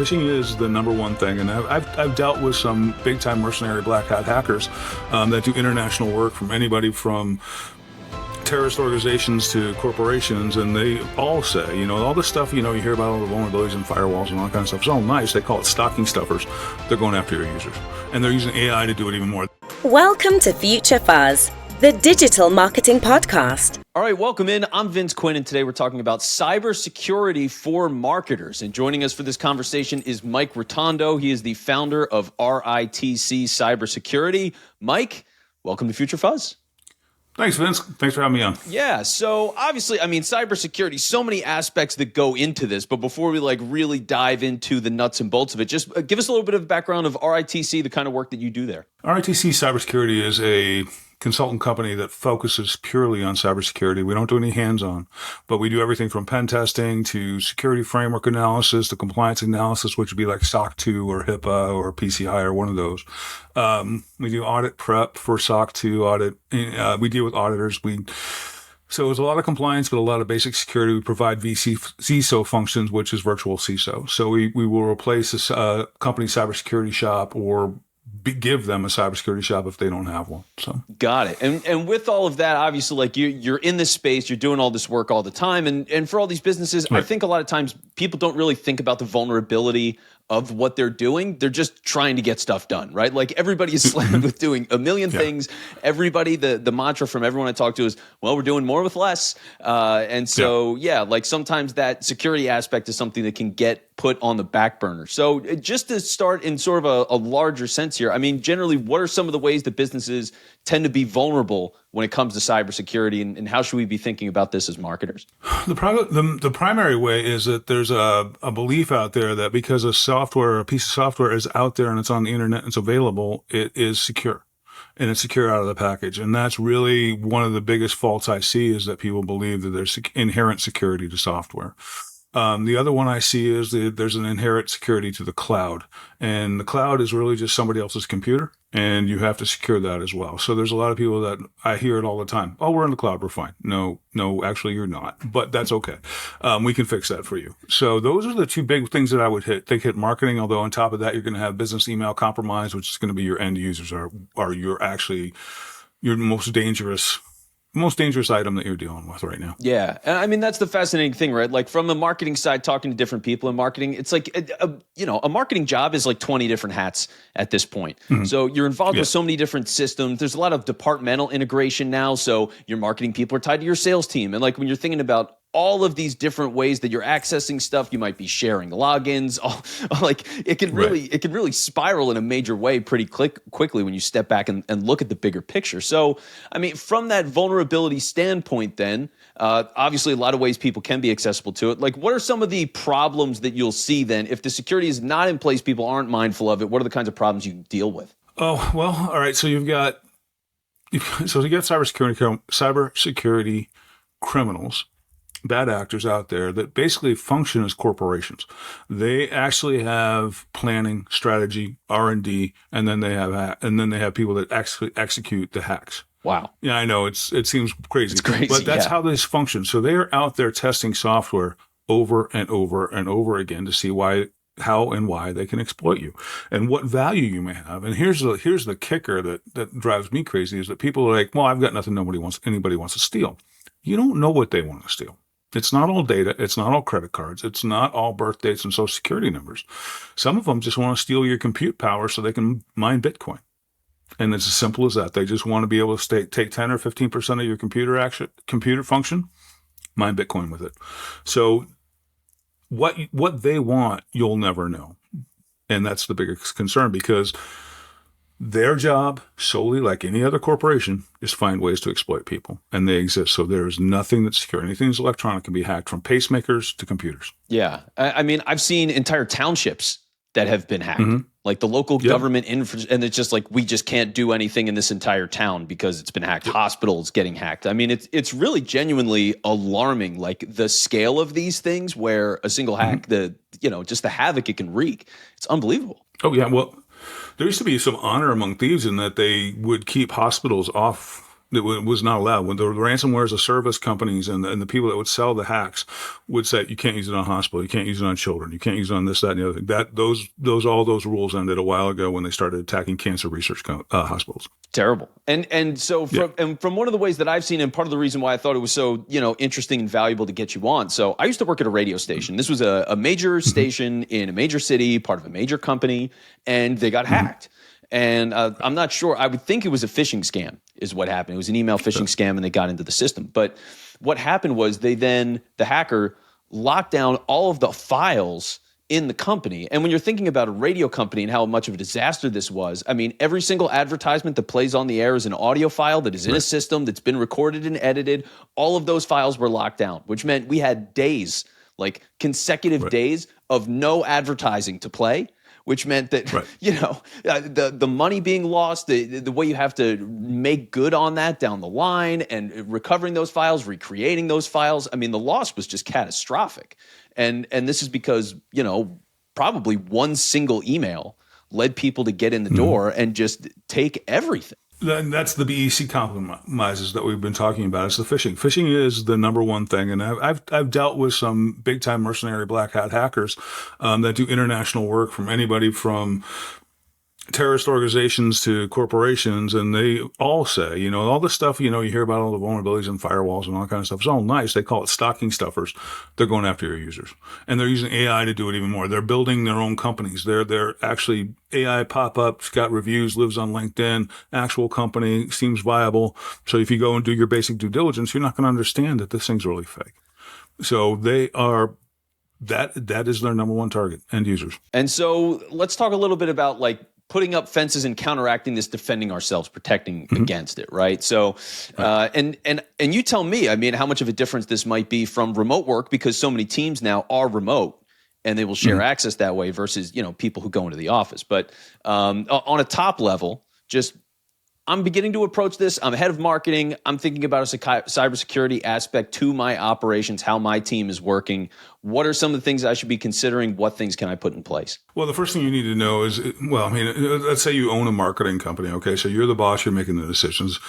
Phishing is the number one thing, and I've dealt with some big-time mercenary black hat hackers that do international work, from anybody from terrorist organizations to corporations, and they all say, all this stuff, you hear about all the vulnerabilities and firewalls and all that kind of stuff. It's all nice. They call it stocking stuffers. They're going after your users, and they're using AI to do it even more. Welcome to Future Fuzz, the digital marketing podcast. All right, welcome in. I'm Vince Quinn, and today we're talking about cybersecurity for marketers. And joining us for this conversation is Mike Rotondo. He is the founder of RITC Cybersecurity. Mike, welcome to Future Fuzz. Thanks, Vince. Thanks for having me on. Yeah, so obviously, cybersecurity, so many aspects that go into this. But before we really dive into the nuts and bolts of it, just give us a little bit of background of RITC, the kind of work that you do there. RITC Cybersecurity is a consultant company that focuses purely on cybersecurity. We don't do any hands-on, but we do everything from pen testing to security framework analysis to compliance analysis, which would be like SOC 2 or HIPAA or PCI or one of those. We do audit prep for SOC 2 audit. We deal with auditors. So it's a lot of compliance, but a lot of basic security. We provide vCISO functions, which is virtual CISO. So we will replace a company's cybersecurity shop or give them a cybersecurity shop if they don't have one. So got it. And with all of that, obviously, you're in this space, you're doing all this work all the time. And for all these businesses, right. I think a lot of times people don't really think about the vulnerability of what they're doing. They're just trying to get stuff done, right? Like everybody is slammed with doing a million things. Everybody, the mantra from everyone I talk to is, well, we're doing more with less. And so, sometimes that security aspect is something that can get put on the back burner. So just to start in sort of a larger sense here, generally, what are some of the ways that businesses tend to be vulnerable when it comes to cybersecurity, and how should we be thinking about this as marketers? The primary way is that there's a belief out there that because a piece of software is out there and it's on the internet and it's available, it is secure. And it's secure out of the package. And that's really one of the biggest faults I see, is that people believe that there's inherent security to software. The other one I see is that there's an inherent security to the cloud, and the cloud is really just somebody else's computer, and you have to secure that as well. So there's a lot of people that I hear it all the time. Oh, we're in the cloud. We're fine. No, actually you're not, but that's okay. We can fix that for you. So those are the two big things that I would hit marketing. Although on top of that, you're going to have business email compromise, which is going to be your end users are your most dangerous item that you're dealing with right now. Yeah. And that's the fascinating thing, right? Like from the marketing side, talking to different people in marketing, it's like, a marketing job is like 20 different hats at this point. Mm-hmm. So you're involved with so many different systems. There's a lot of departmental integration now. So your marketing people are tied to your sales team. And like when you're thinking about all of these different ways that you're accessing stuff, you might be sharing logins. It can really spiral in a major way pretty quickly when you step back and look at the bigger picture. So, from that vulnerability standpoint, then obviously a lot of ways people can be accessible to it. Like, what are some of the problems that you'll see then if the security is not in place? People aren't mindful of it. What are the kinds of problems you deal with? Oh well, all right. So you got cybersecurity criminals, bad actors out there that basically function as corporations. They actually have planning, strategy, R&D, and then they have people that actually execute the hacks. Wow. Yeah, I know it seems crazy. It's crazy, but that's how this functions. So they're out there testing software over and over and over again to see how and why they can exploit you and what value you may have. And here's the kicker that drives me crazy, is that people are like, well, I've got nothing anybody wants to steal. You don't know what they want to steal. It's not all data. It's not all credit cards. It's not all birth dates and social security numbers. Some of them just want to steal your compute power so they can mine Bitcoin. And it's as simple as that. They just want to be able to take 10 or 15% of your computer function, mine Bitcoin with it. So what they want, you'll never know. And that's the biggest concern, because their job, solely like any other corporation, is find ways to exploit people, and they exist. So there is nothing that's secure. Anything that's electronic can be hacked, from pacemakers to computers. Yeah. I've seen entire townships that have been hacked, like the local government and it's just like, we just can't do anything in this entire town because it's been hacked. Hospitals getting hacked. It's really genuinely alarming, like the scale of these things, where a single hack, just the havoc it can wreak. It's unbelievable. Oh yeah. Well, there used to be some honor among thieves in that they would keep hospitals off It was not allowed. When the ransomware as a service companies and the people that would sell the hacks would say, you can't use it on hospital, you can't use it on children, you can't use it on this, that, and the other thing. All those rules ended a while ago when they started attacking cancer research hospitals. Terrible. And so from one of the ways that I've seen, and part of the reason why I thought it was so, interesting and valuable to get you on. So I used to work at a radio station. This was a major station in a major city, part of a major company, and they got hacked. And I'm not sure. I would think it was a phishing scam is what happened. It was an email phishing scam, and they got into the system. But what happened was the hacker locked down all of the files in the company. And when you're thinking about a radio company and how much of a disaster this was, I mean, every single advertisement that plays on the air is an audio file that is in a system that's been recorded and edited. All of those files were locked down, which meant we had days, like consecutive days of no advertising to play. Which meant that, the money being lost, the way you have to make good on that down the line and recovering those files, recreating those files. I mean, the loss was just catastrophic. And this is because, probably one single email led people to get in the door and just take everything. That's the BEC compromises that we've been talking about. It's the phishing. Phishing is the number one thing, and I've dealt with some big time mercenary black hat hackers that do international work, from anybody from terrorist organizations to corporations, and they all say, all the stuff, you hear about all the vulnerabilities and firewalls and all that kind of stuff. It's all nice. They call it stocking stuffers. They're going after your users, and they're using AI to do it even more. They're building their own companies. They're actually AI pop-ups, got reviews, lives on LinkedIn, actual company, seems viable. So if you go and do your basic due diligence, you're not going to understand that this thing's really fake. So they are, that is their number one target, end users. And so let's talk a little bit about putting up fences and counteracting this, defending ourselves, protecting against it, right? So, and you tell me, I mean, how much of a difference this might be from remote work, because so many teams now are remote and they will share access that way versus, people who go into the office. But on a top level, I'm beginning to approach this. I'm head of marketing. I'm thinking about a cybersecurity aspect to my operations, how my team is working. What are some of the things I should be considering? What things can I put in place? Well, the first thing you need to know is, let's say you own a marketing company. Okay. So you're the boss, you're making the decisions.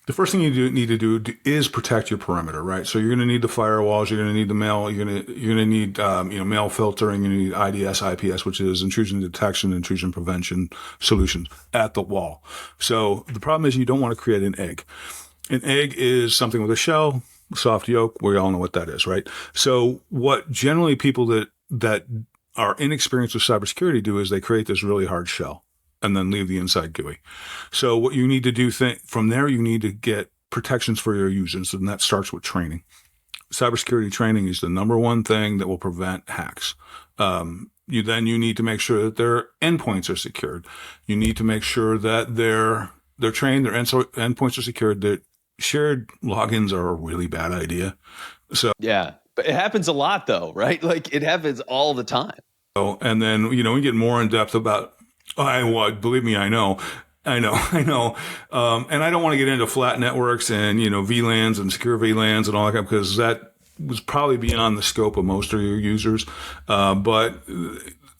The first thing you need to do is protect your perimeter, right? So you're going to need the firewalls, you're going to need the mail, you're going to need, mail filtering, you need IDS, IPS, which is intrusion detection, intrusion prevention solutions at the wall. So the problem is you don't want to create an egg. An egg is something with a shell, soft yolk. We all know what that is, right? So what generally people that are inexperienced with cybersecurity do is they create this really hard shell and then leave the inside gooey. So what you need to do from there, you need to get protections for your users, and that starts with training. Cybersecurity training is the number one thing that will prevent hacks. You need to make sure that their endpoints are secured. You need to make sure that they're trained, their endpoints are secured. That shared logins are a really bad idea. So yeah, but it happens a lot though, right? It happens all the time. And then we get more in depth about. Believe me, I know. And I don't want to get into flat networks and, VLANs and secure VLANs and all that, because that was probably beyond the scope of most of your users. But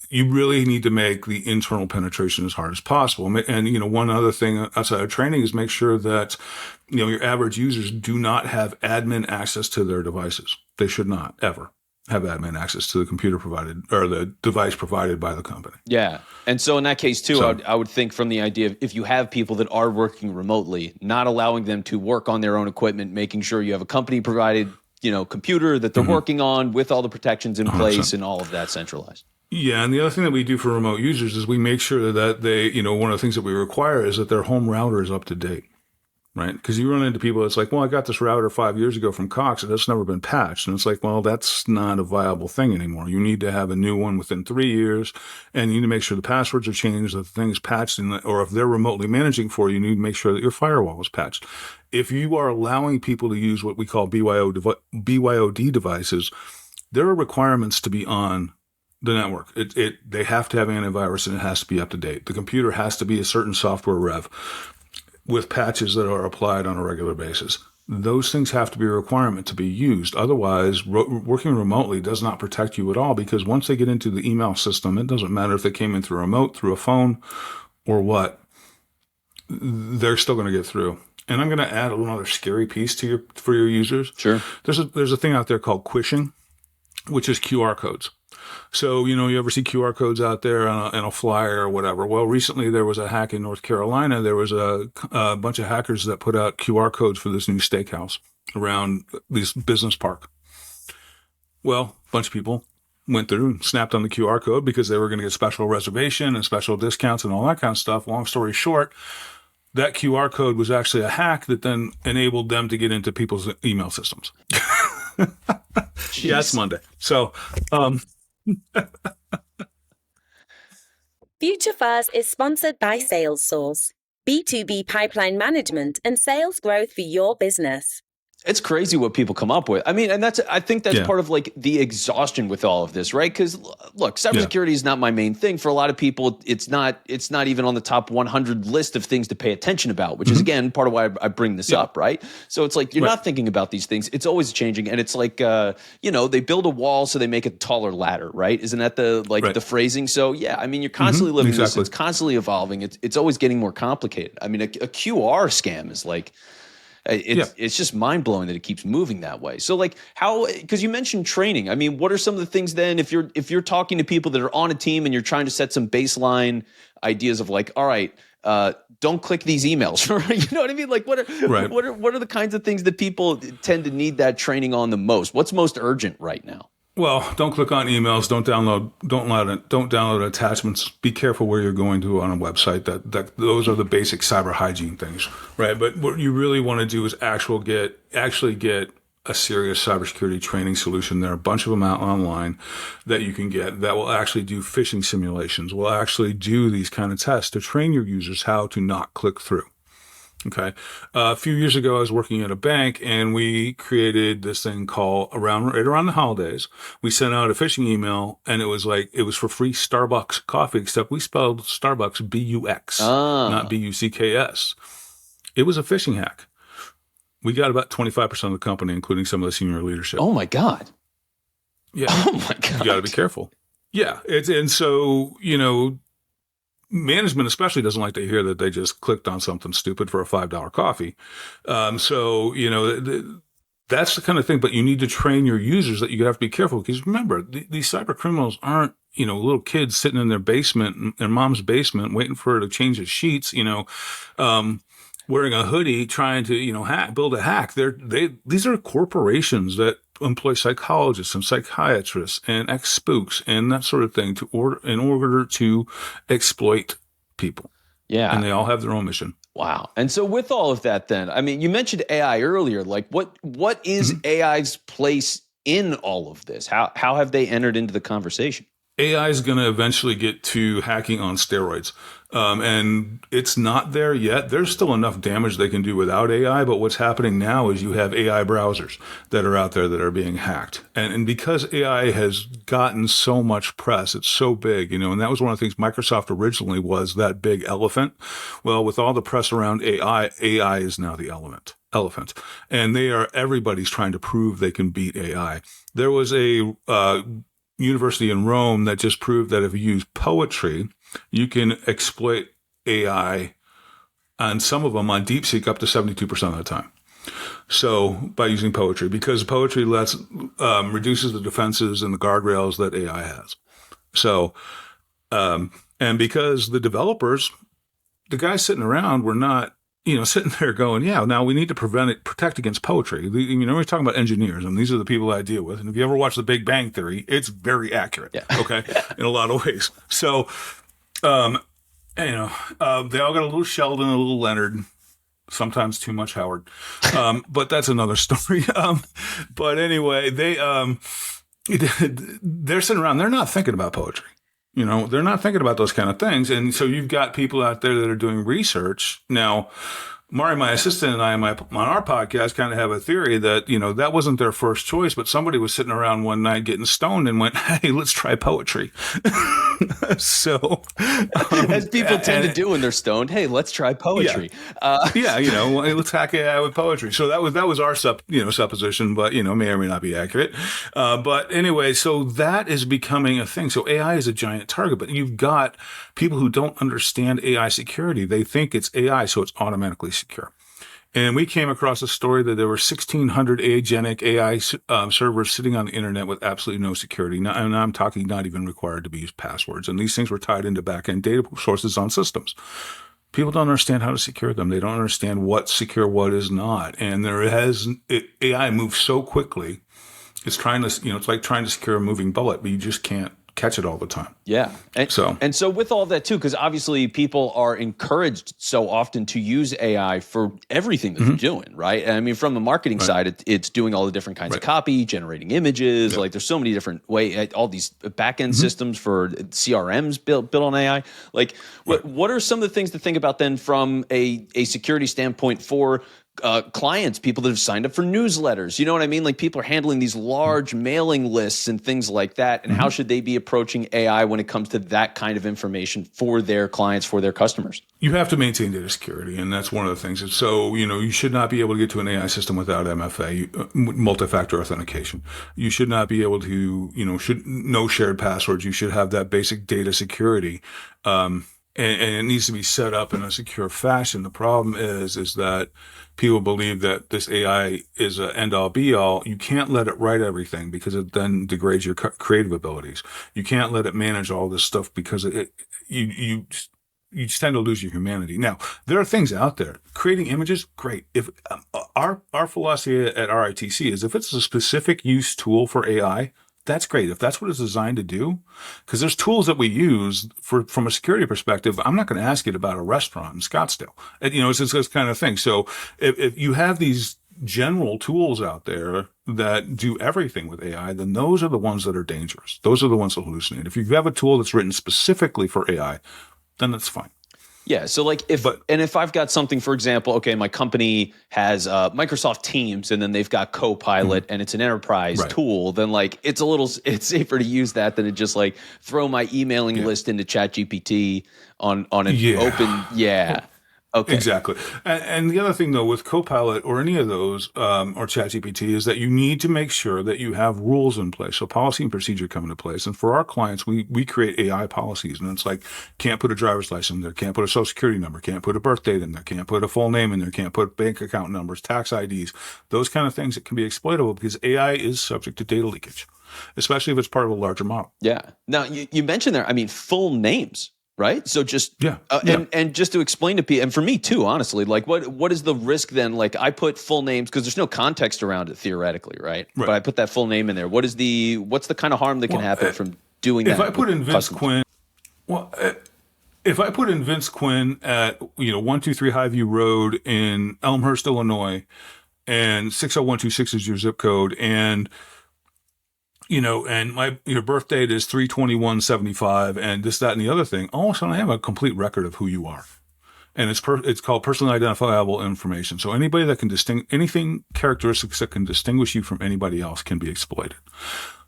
you really need to make the internal penetration as hard as possible. And, one other thing outside of training is make sure that, your average users do not have admin access to their devices. They should not ever have admin access to the computer provided or the device provided by the company. Yeah. And so in that case too, I would think from the idea of if you have people that are working remotely, not allowing them to work on their own equipment, making sure you have a company provided, computer that they're working on with all the protections in 100%. Place and all of that centralized. Yeah. And the other thing that we do for remote users is we make sure that they, one of the things that we require is that their home router is up to date. Right? Because you run into people that's like, well, I got this router 5 years ago from Cox and it's never been patched. And it's like, well, that's not a viable thing anymore. You need to have a new one within 3 years, and you need to make sure the passwords are changed, that the thing is patched, or if they're remotely managing for you, you need to make sure that your firewall is patched. If you are allowing people to use what we call BYOD devices, there are requirements to be on the network. They have to have antivirus, and it has to be up to date. The computer has to be a certain software rev with patches that are applied on a regular basis. Those things have to be a requirement to be used. Otherwise, working remotely does not protect you at all, because once they get into the email system, it doesn't matter if they came in through a remote, through a phone, or what, they're still going to get through. And I'm going to add another scary piece for your users. Sure. There's a thing out there called Quishing, which is QR codes. So, you ever see QR codes out there in a flyer or whatever? Well, recently there was a hack in North Carolina. There was a bunch of hackers that put out QR codes for this new steakhouse around this business park. Well, a bunch of people went through and snapped on the QR code because they were going to get special reservation and special discounts and all that kind of stuff. Long story short, that QR code was actually a hack that then enabled them to get into people's email systems. Yeah, it's Monday. So, Future Fuzz is sponsored by SalesSource, B2B pipeline management and sales growth for your business. It's crazy what people come up with. I mean, and I think that's part of like the exhaustion with all of this, right? Because look, cybersecurity is not my main thing. For a lot of people, it's not even on the top 100 list of things to pay attention about, which is again part of why I bring this up, right? So it's like you're not thinking about these things. It's always changing, and it's like they build a wall so they make a taller ladder, right? Isn't that the phrasing? So yeah, I mean, you're constantly living this. It's constantly evolving. It's always getting more complicated. I mean, a QR scam is like. It's just mind-blowing that it keeps moving that way. So like because you mentioned training. I mean, what are some of the things then if you're talking to people that are on a team and you're trying to set some baseline ideas of like, all right, don't click these emails, you know what I mean? Like what are the kinds of things that people tend to need that training on the most? What's most urgent right now? Well, don't click on emails. Don't download attachments. Be careful where you're going to on a website. That those are the basic cyber hygiene things, right? But what you really want to do is actually get a serious cybersecurity training solution. There are a bunch of them out online that you can get that will actually do phishing simulations. Will actually do these kind of tests to train your users how to not click through. Okay. A few years ago, I was working at a bank and we created this thing called right around the holidays. We sent out a phishing email and it was for free Starbucks coffee, except we spelled Starbucks B-U-X, not B-U-C-K-S. It was a phishing hack. We got about 25% of the company, including some of the senior leadership. Oh my God. Yeah. Oh my God. You got to be careful. Yeah. Management especially doesn't like to hear that they just clicked on something stupid for a $5 coffee. That's the kind of thing, but you need to train your users that you have to be careful because remember, these cyber criminals aren't, little kids sitting in their basement, in their mom's basement, waiting for her to change the sheets, wearing a hoodie, trying to, build a hack. These are corporations that employ psychologists and psychiatrists and ex-spooks and that sort of thing in order to exploit people. Yeah. And they all have their own mission. Wow. And so with all of that then, I mean, you mentioned AI earlier, like what is AI's place in all of this? How have they entered into the conversation? AI is going to eventually get to hacking on steroids. And it's not there yet. There's still enough damage they can do without AI. But what's happening now is you have AI browsers that are out there that are being hacked. And because AI has gotten so much press, it's so big, and that was one of the things Microsoft originally was, that big elephant. Well, with all the press around AI is now the elephant. And everybody's trying to prove they can beat AI. There was a, university in Rome that just proved that if you use poetry, you can exploit AI on some of them on DeepSeek up to 72% of the time. So by using poetry, because poetry reduces the defenses and the guardrails that AI has. So, and because the developers, the guys sitting around were not, sitting there going, yeah, now we need to protect against poetry. We're talking about engineers, and these are the people I deal with. And if you ever watch The Big Bang Theory, it's very accurate, okay, in a lot of ways. So, they all got a little Sheldon, a little Leonard, sometimes too much Howard. But that's another story. But anyway, they're sitting around, they're not thinking about poetry. They're not thinking about those kind of things. And so you've got people out there that are doing research. Now, Mari, my assistant, and I on our podcast kind of have a theory that, that wasn't their first choice, but somebody was sitting around one night getting stoned and went, hey, let's try poetry. So, as people tend to do when they're stoned, hey, let's try poetry. Let's hack AI with poetry. So that was our supposition, but may or may not be accurate. But anyway, so that is becoming a thing. So AI is a giant target, but you've got people who don't understand AI security. They think it's AI, so it's automatically secure. And we came across a story that there were 1,600 agentic AI servers sitting on the internet with absolutely no security. And I'm talking not even required to be used passwords. And these things were tied into back-end data sources on systems. People don't understand how to secure them. They don't understand what's secure, what is not. And AI moves so quickly. It's trying to, it's like trying to secure a moving bullet, but you just can't catch it all the time. Yeah. And so with all that too, because obviously people are encouraged so often to use AI for everything that they're doing, right? I mean, from the marketing side, it's doing all the different kinds of copy, generating images. Like there's so many different ways, all these back-end systems for CRMs built on AI. Like what are some of the things to think about then from a security standpoint for clients, people that have signed up for newsletters? You know what I mean? Like people are handling these large mailing lists and things like that. And how should they be approaching AI when it comes to that kind of information for their clients, for their customers? You have to maintain data security, and that's one of the things. So, you should not be able to get to an AI system without MFA, multi-factor authentication. You should not be able to, no shared passwords. You should have that basic data security. And it needs to be set up in a secure fashion. The problem is that people believe that this AI is an end-all be-all. You can't let it write everything because it then degrades your creative abilities. You can't let it manage all this stuff because you just tend to lose your humanity. Now, there are things out there. Creating images, great. If our philosophy at RITC is if it's a specific use tool for AI, that's great. If that's what it's designed to do, because there's tools that we use from a security perspective. I'm not going to ask you about a restaurant in Scottsdale. It's this kind of thing. So if you have these general tools out there that do everything with AI, then those are the ones that are dangerous. Those are the ones that hallucinate. If you have a tool that's written specifically for AI, then that's fine. Yeah. So like if I've got something, for example, okay, my company has Microsoft Teams and then they've got Copilot and it's an enterprise tool, then like it's safer to use that than to just like throw my emailing list into ChatGPT on an open. Yeah. Okay. Exactly. And the other thing, though, with Copilot or any of those or ChatGPT is that you need to make sure that you have rules in place. So policy and procedure come into place. And for our clients, we create AI policies. And it's like, can't put a driver's license in there, can't put a social security number, can't put a birth date in there, can't put a full name in there, can't put bank account numbers, tax IDs, those kind of things that can be exploitable because AI is subject to data leakage, especially if it's part of a larger model. Yeah. Now, you mentioned there, full names. Right. So just and just to explain to people, and for me too, honestly, like what is the risk then? Like I put full names because there's no context around it theoretically, right? But I put that full name in there. What's the kind of harm that can happen from doing that? If I put in Vince Quinn, if I put in Vince Quinn at 123 Highview Road in Elmhurst, Illinois, and 60126 is your zip code, and and your birth date is 3/21/75, and this, that, and the other thing. All of a sudden, I have a complete record of who you are, and it's called personally identifiable information. So anybody that can anything characteristics that can distinguish you from anybody else can be exploited.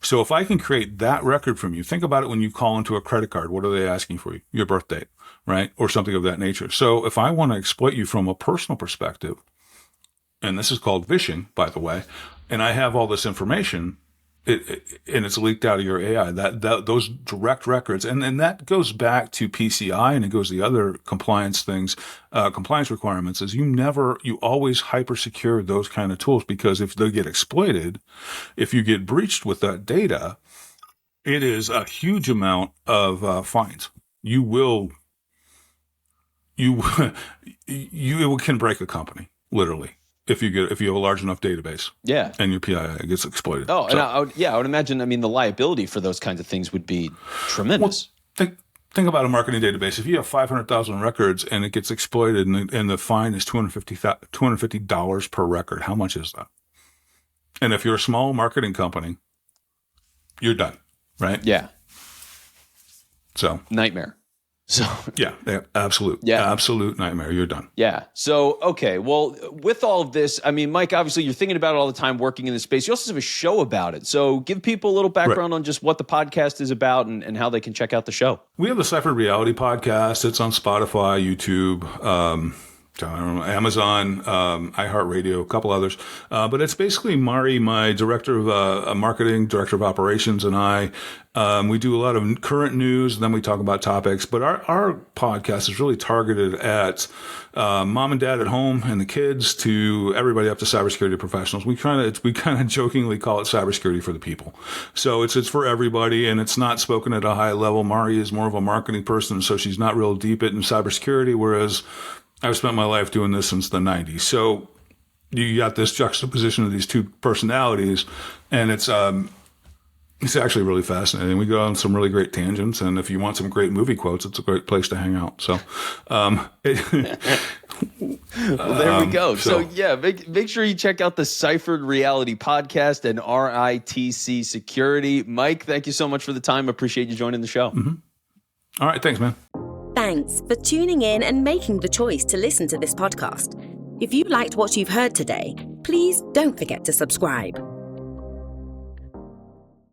So if I can create that record from you, think about it when you call into a credit card. What are they asking for you? Your birth date, right, or something of that nature. So if I want to exploit you from a personal perspective, and this is called phishing, by the way, and I have all this information. And it's leaked out of your AI, those direct records. And then that goes back to PCI and it goes to the other compliance things, compliance requirements is you always hyper secure those kind of tools because if they get exploited, if you get breached with that data, it is a huge amount of fines. It can break a company, literally. If you have a large enough database, and your PII gets exploited. Oh, so, and I would imagine. The liability for those kinds of things would be tremendous. Well, think about a marketing database. If you have 500,000 records and it gets exploited, and the fine is $250 per record, how much is that? And if you're a small marketing company, you're done, right? Yeah. So nightmare. So absolute nightmare. You're done. Yeah. So, okay. Well, with all of this, Mike, obviously you're thinking about it all the time working in this space. You also have a show about it. So give people a little background on just what the podcast is about and how they can check out the show. We have the Ciphered Reality podcast. It's on Spotify, YouTube, I don't know, Amazon, iHeartRadio, a couple others. But it's basically Mari, my director of marketing, director of operations, and I. We do a lot of current news, and then we talk about topics. But our podcast is really targeted at mom and dad at home and the kids to everybody up to cybersecurity professionals. We kind of jokingly call it cybersecurity for the people. So it's for everybody, and it's not spoken at a high level. Mari is more of a marketing person, so she's not real deep in cybersecurity, whereas I've spent my life doing this since the 90s. So you got this juxtaposition of these two personalities, and it's actually really fascinating. We go on some really great tangents, and if you want some great movie quotes, it's a great place to hang out. So, well, there we go. So yeah, make sure you check out the Ciphered Reality Podcast and RITC Security. Mike, thank you so much for the time. Appreciate you joining the show. Mm-hmm. All right, thanks, man. Thanks for tuning in and making the choice to listen to this podcast. If you liked what you've heard today, please don't forget to subscribe.